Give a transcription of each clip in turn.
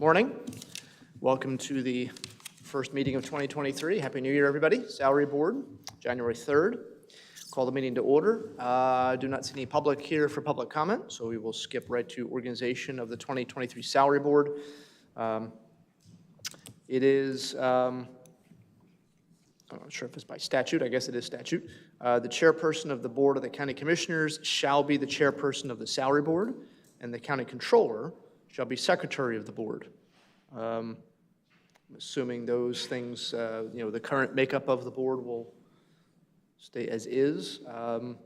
Morning. Welcome to the first meeting of 2023. Happy New Year, everybody. Salary Board, January 3rd. Call the meeting to order. Do not see any public here for public comment, so we will skip right to organization of the 2023 Salary Board. It is, I'm not sure if it's by statute, I guess it is statute. The chairperson of the Board of the County Commissioners shall be the chairperson of the Salary Board, and the County Controller shall be secretary of the board. Assuming those things, the current makeup of the board will stay as is. Is there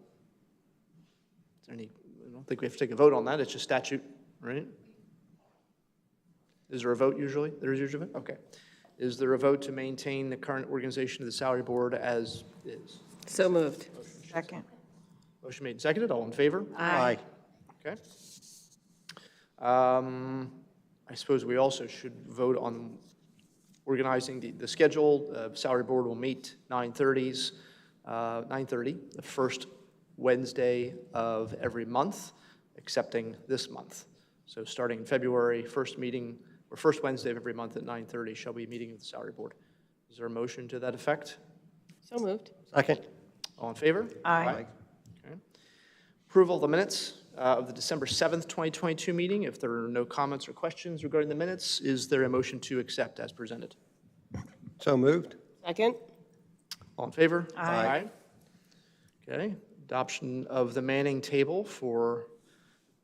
any, I don't think we have to take a vote on that. It's just statute, right? Is there a vote usually? There is usually a vote? Okay. Is there a vote to maintain the current organization of the salary board as is? So moved. Second. Motion made and seconded. All in favor? Aye. Okay. I suppose we also should vote on organizing the schedule. Salary board will meet 9:30, the first Wednesday of every month, excepting this month. So starting in February, first Wednesday of every month at 9:30 shall be a meeting of the salary board. Is there a motion to that effect? So moved. Second. All in favor? Aye. Okay. Approval of the minutes of the December 7th, 2022 meeting. If there are no comments or questions regarding the minutes, is there a motion to accept as presented? So moved. Second. All in favor? Aye. Okay. Adoption of the Manning table for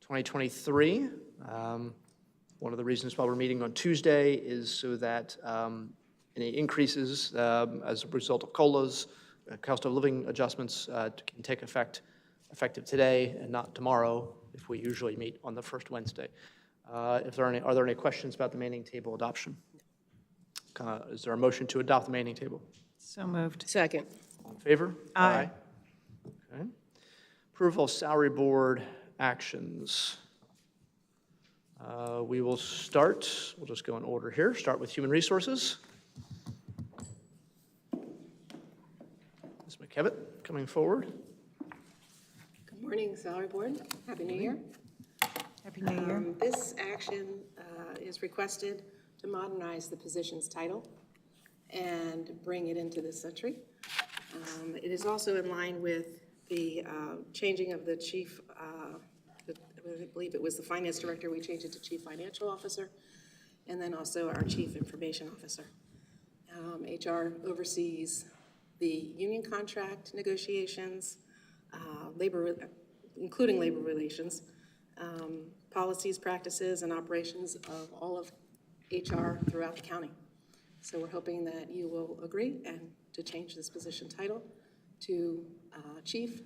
2023. One of the reasons why we're meeting on Tuesday is so that any increases as a result of COLAs, cost of living adjustments can take effective today and not tomorrow if we usually meet on the first Wednesday. Are there any questions about the Manning table adoption? Is there a motion to adopt the Manning table? So moved. Second. All in favor? Aye. Okay. Approval of salary board actions. We will start, we'll just go in order here. Start with human resources. Ms. McKevitt coming forward. Good morning, Salary Board. Happy New Year. Happy New Year. This action is requested to modernize the position's title and bring it into this century. It is also in line with the changing of the chief, I believe it was the finance director, we changed it to chief financial officer, and then also our chief information officer. HR oversees the union contract negotiations, including labor relations, policies, practices, and operations of all of HR throughout the county. So we're hoping that you will agree and to change this position title to Chief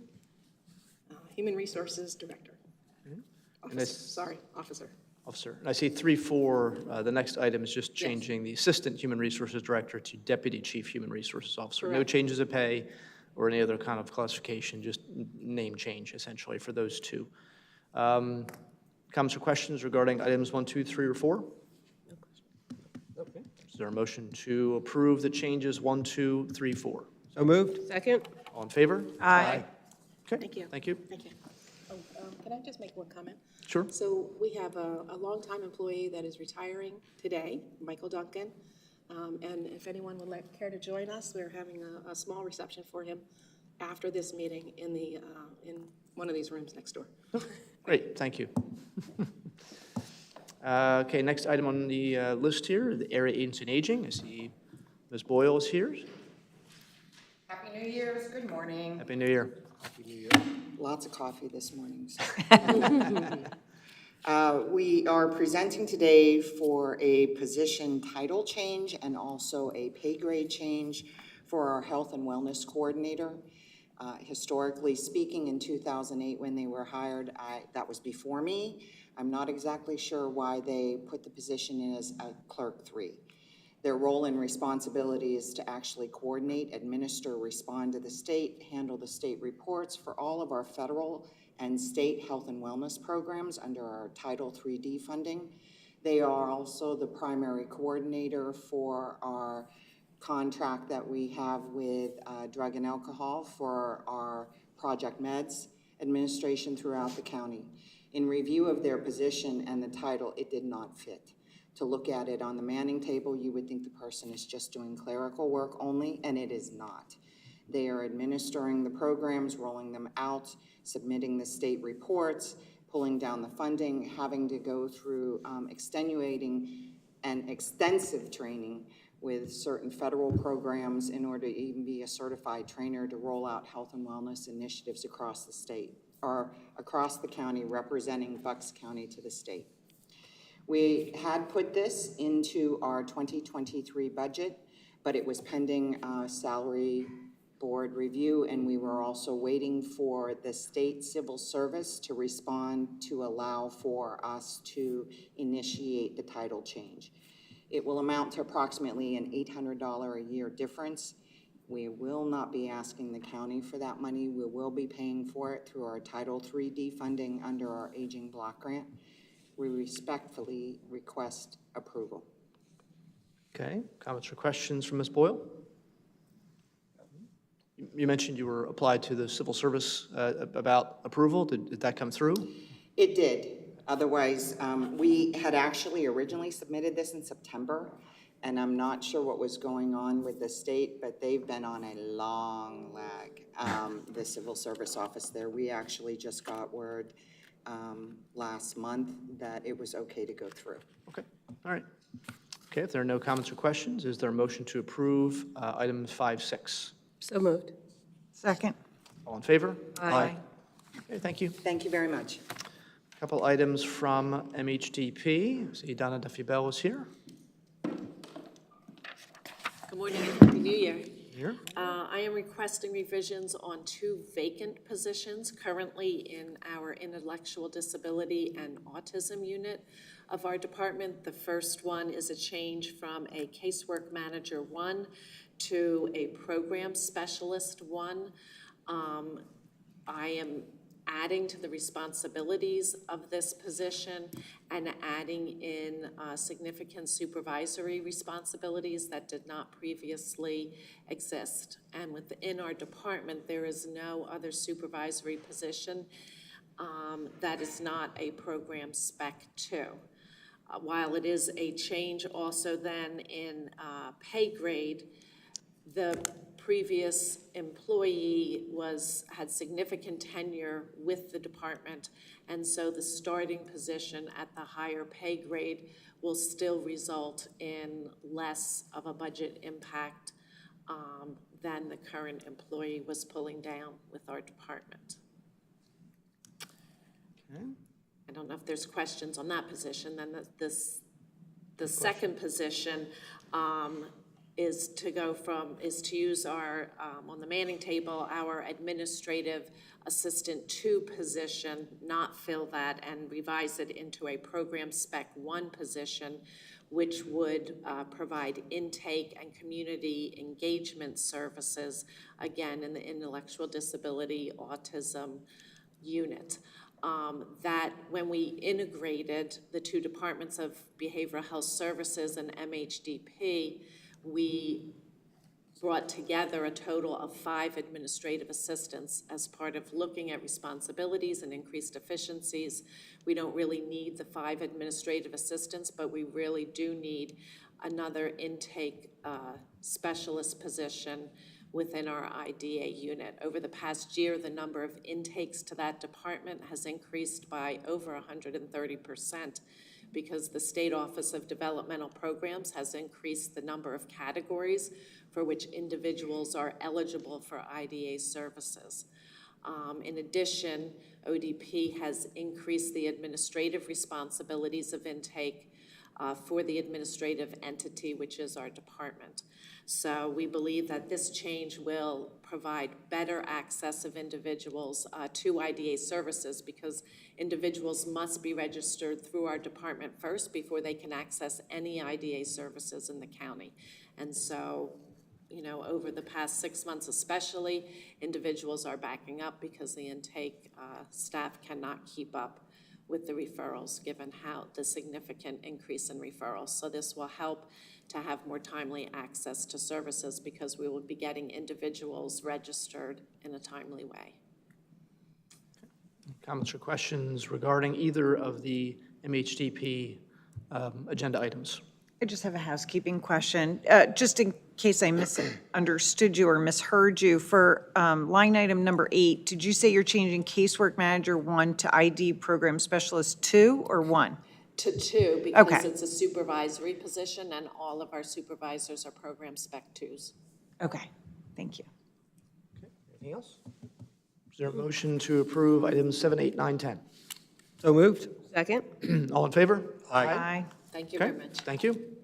Human Resources Director. Officer. Officer. And I see 3.4, the next item is just changing the Assistant Human Resources Director to Deputy Chief Human Resources Officer. Correct. No changes of pay or any other kind of classification, just name change essentially for those two. Comments or questions regarding items 1, 2, 3, or 4? Okay. Is there a motion to approve the changes 1, 2, 3, 4? So moved. Second. All in favor? Aye. Okay. Thank you. Thank you. Thank you. Can I just make one comment? Sure. So we have a longtime employee that is retiring today, Michael Duncan. And if anyone would care to join us, we're having a small reception for him after this meeting in one of these rooms next door. Great, thank you. Okay, next item on the list here, the Area Agency on Aging. I see Ms. Boyle is here. Happy New Year's, good morning. Happy New Year. Lots of coffee this morning. We are presenting today for a position title change and also a pay grade change for our health and wellness coordinator. Historically speaking, in 2008 when they were hired, that was before me. I'm not exactly sure why they put the position in as a clerk 3. Their role and responsibility is to actually coordinate, administer, respond to the state, handle the state reports for all of our federal and state health and wellness programs under our Title IIID funding. They are also the primary coordinator for our contract that we have with drug and alcohol for our Project Meds administration throughout the county. In review of their position and the title, it did not fit. To look at it on the Manning table, you would think the person is just doing clerical work only, and it is not. They are administering the programs, rolling them out, submitting the state reports, pulling down the funding, having to go through extenuating and extensive training with certain federal programs in order to even be a certified trainer to roll out health and wellness initiatives across the state, or across the county, representing Bucks County to the state. We had put this into our 2023 budget, but it was pending salary board review, and we were also waiting for the state civil service to respond to allow for us to initiate the title change. It will amount to approximately an $800 a year difference. We will not be asking the county for that money. We will be paying for it through our Title III funding under our Aging Block Grant. We respectfully request approval. Okay, comments or questions from Ms. Boyle? You mentioned you were applied to the civil service about approval. Did that come through? It did. Otherwise, we had actually originally submitted this in September, and I'm not sure what was going on with the state, but they've been on a long lag, the civil service office there. We actually just got word last month that it was okay to go through. Okay, all right. Okay, if there are no comments or questions, is there a motion to approve items 5, 6? So moved. Second. All in favor? Aye. Okay, thank you. Thank you very much. A couple items from MHDP. I see Donna Duffy-Bell is here. Good morning and Happy New Year. Here. I am requesting revisions on 2 vacant positions currently in our intellectual disability and autism unit of our department. The first one is a change from a casework manager 1 to a program specialist 1. I am adding to the responsibilities of this position and adding in significant supervisory responsibilities that did not previously exist. And within our department, there is no other supervisory position that is not a program spec 2. While it is a change also then in pay grade, the previous employee had significant tenure with the department, and so the starting position at the higher pay grade will still result in less of a budget impact than the current employee was pulling down with our department. Okay. I don't know if there's questions on that position. Then the second position is to use our, on the Manning table, our administrative assistant 2 position, not fill that, and revise it into a program spec 1 position, which would provide intake and community engagement services, again, in the intellectual disability autism unit. That when we integrated the 2 departments of Behavioral Health Services and MHDP, we brought together a total of 5 administrative assistants as part of looking at responsibilities and increased efficiencies. We don't really need the 5 administrative assistants, but we really do need another intake specialist position within our IDA unit. Over the past year, the number of intakes to that department has increased by over 130%. Because the State Office of Developmental Programs has increased the number of categories for which individuals are eligible for IDA services. In addition, ODP has increased the administrative responsibilities of intake for the administrative entity, which is our department. So we believe that this change will provide better access of individuals to IDA services, because individuals must be registered through our department first before they can access any IDA services in the county. And so, you know, over the past 6 months especially, individuals are backing up because the intake staff cannot keep up with the referrals, given how the significant increase in referrals. So this will help to have more timely access to services, because we will be getting individuals registered in a timely way. Comments or questions regarding either of the MHDP agenda items. I just have a housekeeping question. Just in case I misunderstood you or misheard you, for line item number 8, did you say you're changing casework manager 1 to ID program specialist 2 or 1? To 2, because Okay. it's a supervisory position, and all of our supervisors are program spec 2s. Okay, thank you. Anything else? Is there a motion to approve items 7, 8, 9, 10? So moved. Second? All in favor? Aye. Thank you Okay, very much. thank you.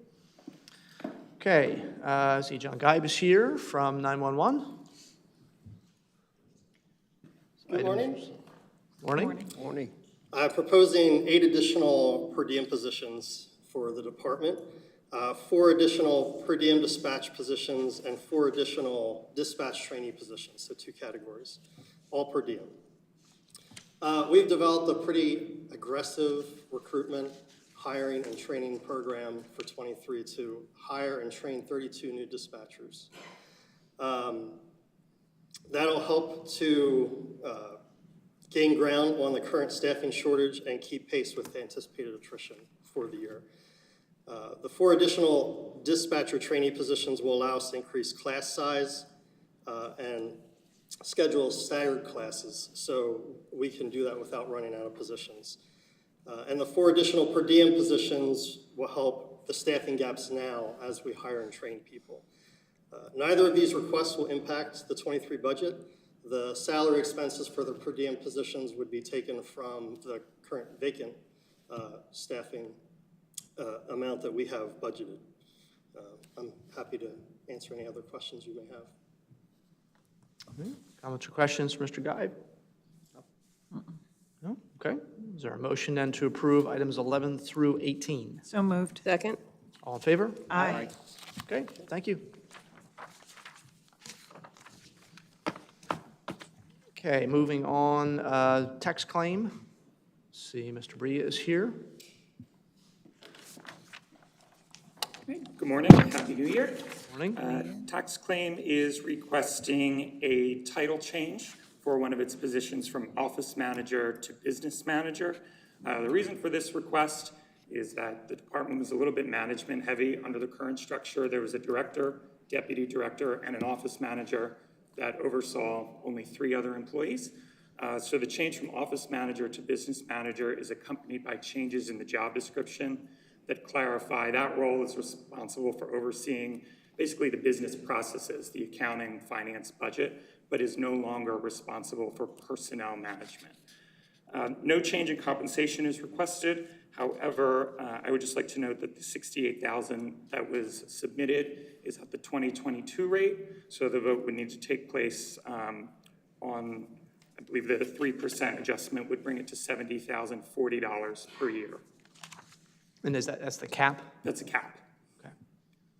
Okay, I see John Geib is here from 911. Good morning. Morning. Morning. Proposing 8 additional per diem positions for the department, 4 additional per diem dispatch positions, and 4 additional dispatch trainee positions, so 2 categories, all per diem. We've developed a pretty aggressive recruitment, hiring, and training program for 23 to hire and train 32 new dispatchers. That'll help to gain ground on the current staffing shortage and keep pace with the anticipated attrition for the year. The 4 additional dispatcher trainee positions will allow us to increase class size and schedule staggered classes, so we can do that without running out of positions. And the 4 additional per diem positions will help the staffing gaps now as we hire and train people. Neither of these requests will impact the 23 budget. The salary expenses for the per diem positions would be taken from the current vacant staffing amount that we have budgeted. I'm happy to answer any other questions you may have. Comments or questions for Mr. Geib? No? Okay. Is there a motion then to approve items 11 through 18? So moved. Second? All in favor? Aye. Okay, thank you. Okay, moving on, tax claim. See, Mr. Bria is here. Good morning, Happy New Year. Morning. Tax claim is requesting a title change for one of its positions from office manager to business manager. The reason for this request is that the department was a little bit management heavy under the current structure. There was a director, deputy director, and an office manager that oversaw only 3 other employees. So the change from office manager to business manager is accompanied by changes in the job description that clarify that role is responsible for overseeing basically the business processes, the accounting, finance, budget, but is no longer responsible for personnel management. No change in compensation is requested. However, I would just like to note that the $68,000 that was submitted is at the 2022 rate, so the vote would need to take place on, I believe that a 3% adjustment would bring it to $70,040 per year. And that's the cap? That's a cap. Okay.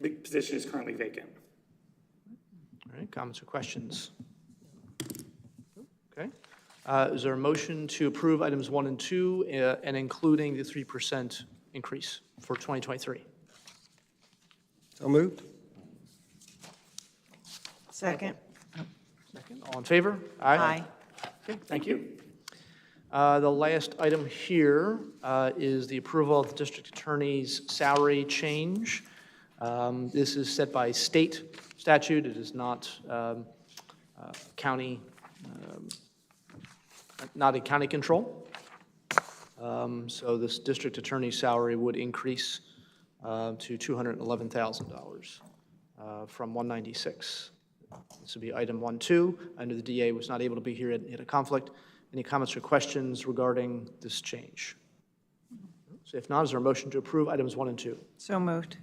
The position is currently vacant. All right, comments or questions? Okay. Is there a motion to approve items 1 and 2 and including the 3% increase for 2023? So moved. Second. Second. All in favor? Aye. Okay, thank you. The last item here is the approval of the district attorney's salary change. This is set by state statute. It is not county, not in county control. So this district attorney's salary would increase to $211,000 from $196,000. This would be item 1-2. I know the DA was not able to be here, he had a conflict. Any comments or questions regarding this change? So if not, is there a motion to approve items 1 and 2? So moved.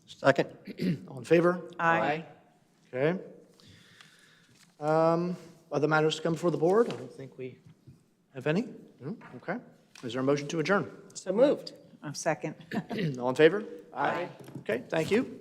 Second. All in favor? Aye. Okay. Other matters to come before the board? I don't think we have any. No? Okay. Is there a motion to adjourn? So moved. Oh, second. All in favor? Aye. Okay, thank you.